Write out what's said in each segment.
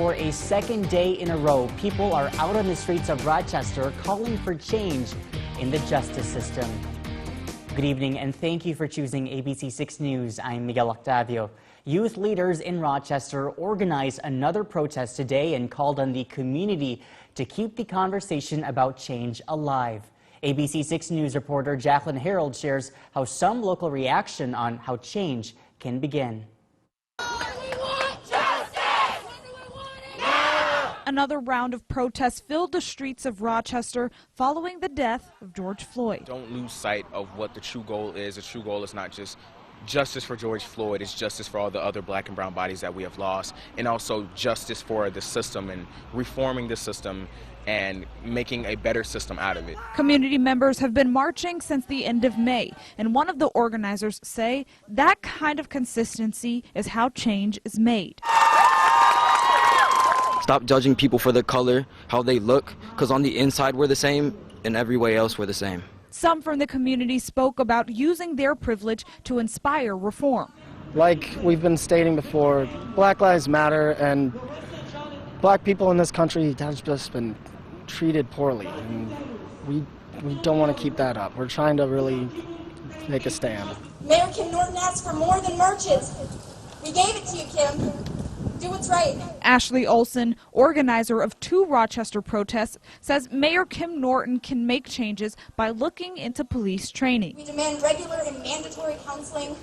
For a second day in a row, people are out on the streets of Rochester calling for change in the justice system. Good evening and thank you for choosing ABC 6 News. I'm Miguel OCTAVIO. Youth leaders in Rochester organized another protest today and called on the community to keep the conversation about change alive. ABC 6 News reporter Jacqueline Harold shares how some local reaction on how change can begin. Another round of protests filled the streets of Rochester following the death of George Floyd. Don't lose sight of what the true goal is. The true goal is not just justice for George Floyd, it's justice for all the other black and brown bodies that we have lost, and also justice for the system and reforming the system and making a better system out of it. Community members have been marching since the end of May, and one of the organizers say that kind of consistency is how change is made. Stop judging people for their color, how they look, because on the inside we're the same, and every way else we're the same. Some from the community spoke about using their privilege to inspire reform. Like we've been stating before, Black Lives Matter, and black people in this country have just been treated poorly, and we don't want to keep that up. We're trying to really make a stand. Mayor Kim Norton asked for more than marches. We gave it to you, Kim. Do what's right. Ashley Olson, organizer of 2 Rochester protests, says Mayor Kim Norton can make changes by looking into police training. We demand regular and mandatory counseling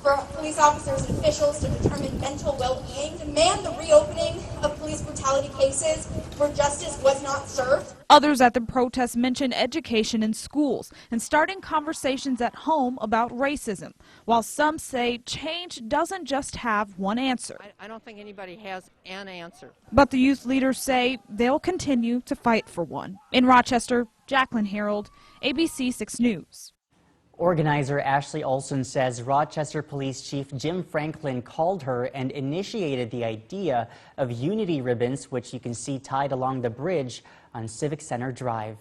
for police officers and officials to determine mental well-being, demand the reopening of police brutality cases where justice was not served. Others at the protest mentioned education in schools and starting conversations at home about racism, while some say change doesn't just have one answer. I don't think anybody has an answer. But the youth leaders say they'll continue to fight for one. In Rochester, Jacqueline Harold, ABC 6 News. Organizer Ashley Olson says Rochester Police Chief Jim Franklin called her and initiated the idea of unity ribbons, which you can see tied along the bridge on Civic Center Drive.